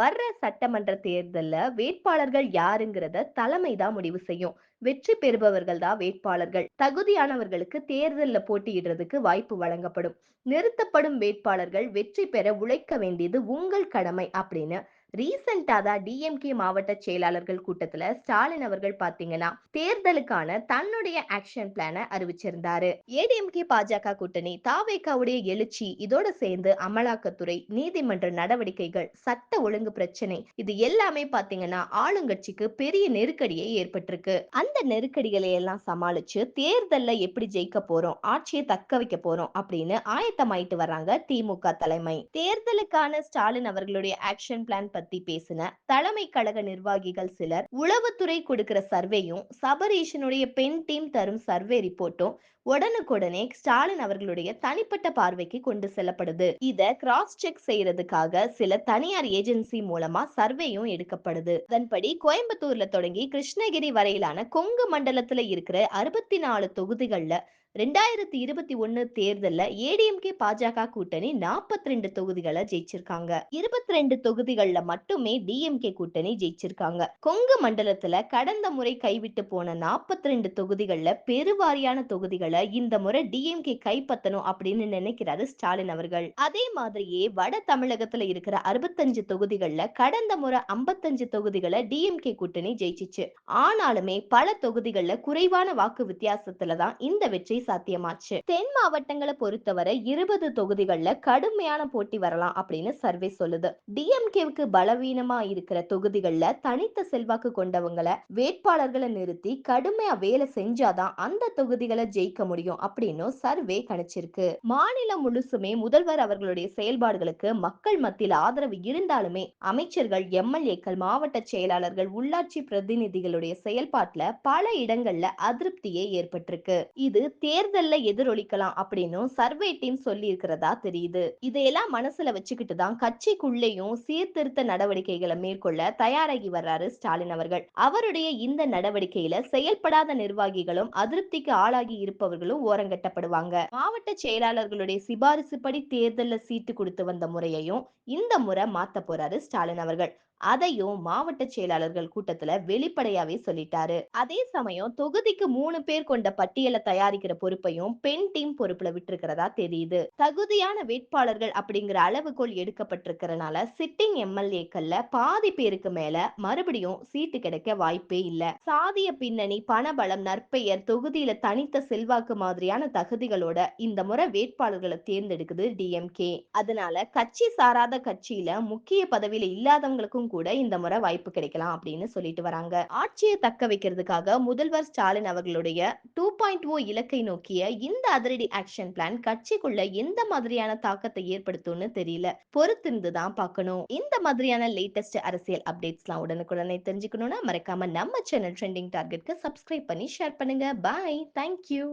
வர்ற சட்டமன்ற தேர்தல்ல வேட்பாளர்கள் யாருங்கிறத தலைமை தான் முடிவு செய்யும். வெற்றி பெறுபவர்கள் தான் வேட்பாளர்கள். தகுதியானவர்களுக்கு தேர்தல்ல போட்டியிடுறதுக்கு வாய்ப்பு வழங்கப்படும். நிறுத்தப்படும் வேட்பாளர்கள் வெற்றி பெற உழைக்க வேண்டியது உங்கள் கடமை அப்படின்னு ரீசெண்டா தான் டிஎம்கே மாவட்ட செயலாளர்கள் கூட்டத்துல ஸ்டாலின் அவர்கள் பாத்தீங்கன்னா தேர்தலுக்கான தன்னுடைய ஆக்ஷன் பிளான அறிவிச்சிருந்தாரு. ஏடிஎம்கே பாஜக கூட்டணி தாவேகாவுடைய எழுச்சி இதோட சேர்ந்து அமலாக்கத்துறை நீதிமன்ற நடவடிக்கைகள் சட்ட ஒழுங்கு பிரச்சனை இது எல்லாமே பாத்தீங்கன்னா ஆளுங்கட்சிக்கு பெரிய நெருக்கடியை ஏற்பட்டிருக்கு. அந்த நெருக்கடிகளை எல்லாம் சமாளிச்சு தேர்தல்ல எப்படி ஜெயிக்க போறோம் ஆட்சியை தக்க வைக்க போறோம் அப்படின்னு ஆயத்தமாயிட்டு வர்றாங்க திமுக தலைமை. தேர்தலுக்கான ஸ்டாலின் அவர்களுடைய ஆக்ஷன் பிளான் பத்தி பேசின தலைமை கழக நிர்வாகிகள் சிலர் உளவுத்துறை கொடுக்கிற சர்வேயும் சபரீஷனுடைய பெண் டீம் தரும் சர்வே ரிப்போர்ட்டும் உடனுக்குடனே ஸ்டாலின் அவர்களுடைய தனிப்பட்ட பார்வைக்கு கொண்டு செல்லப்படுது. இத கிராஸ் செக் செய்யறதுக்காக சில தனியார் ஏஜென்சி மூலமா சர்வேயும் எடுக்கப்படுது. அதன்படி கோயம்புத்தூர்ல தொடங்கி கிருஷ்ணகிரி வரையிலான கொங்கு மண்டலத்துல இருக்கிற 64 தொகுதிகள்ல 2021 தேர்தல்ல ஏடிஎம்கே பாஜக கூட்டணி 42 தொகுதிகளை ஜெயிச்சிருக்காங்க. 22 தொகுதிகள்ல மட்டுமே டிஎம்கே கூட்டணி ஜெயிச்சிருக்காங்க. கொங்கு மண்டலத்துல கடந்த முறை கைவிட்டு போன 42 தொகுதிகள்ல பெருவாரியான தொகுதிகளை இந்த முறை டிஎம்கே கைப்பற்றணும் அப்படின்னு நினைக்கிறாரு ஸ்டாலின் அவர்கள். அதே மாதிரியே வட தமிழகத்துல இருக்கிற 65 தொகுதிகள்ல கடந்த முறை 55 தொகுதிகளை டிஎம்கே கூட்டணி ஜெயிச்சிச்சு. ஆனாலுமே பல தொகுதிகள்ல குறைவான வாக்கு வித்தியாசத்துல தான் இந்த வெற்றி சாத்தியமாச்சு. தென் மாவட்டங்களை பொறுத்தவரை 20 தொகுதிகள்ல கடுமையான போட்டி வரலாம் அப்படின்னு சர்வே சொல்லுது. டிஎம்கேவுக்கு பலவீனமா இருக்கிற தொகுதிகள்ல தனித்த செல்வாக்கு கொண்டவங்களை வேட்பாளர்களை நிறுத்தி கடுமையா வேலை செஞ்சாதான் அந்த தொகுதிகளை ஜெயிக்க முடியும் அப்படின்னு சர்வே கணிச்சிருக்கு. மாநிலம் முழுசுமே முதல்வர் அவர்களுடைய செயல்பாடுகளுக்கு மக்கள் மத்தியில் ஆதரவு இருந்தாலுமே அமைச்சர்கள் எம்எல்ஏக்கள் மாவட்ட செயலாளர்கள் உள்ளாட்சி பிரதிநிதிகளுடைய செயல்பாட்டுல பல இடங்கள்ல அதிருப்தியே ஏற்பட்டிருக்கு. இது தேர்தல்ல எதிரொலிக்கலாம் அப்படின்னு சர்வே டீம் சொல்லி இருக்கிறதா தெரியுது. இதையெல்லாம் மனசுல வச்சுக்கிட்டு தான் கட்சிக்குள்ளேயும் சீர்திருத்த நடவடிக்கைகளை மேற்கொள்ள தயாராகி வர்றாரு ஸ்டாலின் அவர்கள். அவருடைய இந்த நடவடிக்கையில செயல்படாத நிர்வாகிகளும் அதிருப்திக்கு ஆளாகி இருப்பவர்களும் ஓரங்கட்டப்படுவாங்க. மாவட்ட செயலாளர்களுடைய சிபாரிசுப்படி தேர்தல்ல சீட்டு கொடுத்து வந்த முறையையும் இந்த முறை மாத்த போறாரு ஸ்டாலின் அவர்கள். அதையும் மாவட்ட செயலாளர்கள் கூட்டத்துல வெளிப்படையாவே சொல்லிட்டாரு. அதே சமயம் தொகுதிக்கு 3 பேர் கொண்ட பட்டியலை தயாரிக்கிற பொறுப்பையும் பெண் டீம் பொறுப்புல விட்டிருக்கிறதா தெரியுது. தகுதியான வேட்பாளர்கள் அப்படிங்கிற அளவுகோல் எடுக்கப்பட்டிருக்கிறனால சிட்டிங் எம்எல்ஏக்கள்ல பாதி பேருக்கு மேல மறுபடியும் சீட்டு கிடைக்க வாய்ப்பே இல்ல. சாதிய பின்னணி பணபலம் நற்பெயர் தொகுதியில தனித்த செல்வாக்கு மாதிரியான தகுதிகளோட இந்த முறை வேட்பாளர்களை தேர்ந்தெடுக்குது டிஎம்கே. அதனால கட்சி சாராத கட்சியில முக்கிய பதவியில இல்லாதவங்களுக்கும் கூட இந்த முறை வாய்ப்பு கிடைக்கலாம் அப்படின்னு சொல்லிட்டு வராங்க. ஆட்சியை தக்க வைக்கிறதுக்காக முதல்வர் ஸ்டாலின் அவர்களுடைய 2.0 இலக்கை நோக்கிய இந்த அதிரடி ஆக்ஷன் பிளான் கட்சிக்குள்ள எந்த மாதிரியான தாக்கத்தை ஏற்படுத்தும்னு தெரியல. பொறுத்திருந்து தான் பார்க்கணும். இந்த மாதிரியான லேட்டஸ்ட் அரசியல் அப்டேட்ஸ்லாம் உடனுக்குடனே தெரிஞ்சுக்கணும்னா மறக்காம நம்ம சேனல் ட்ரெண்டிங் டார்கெட்க்கு சப்ஸ்கிரைப் பண்ணி ஷேர் பண்ணுங்க. பாய். தேங்க்யூ.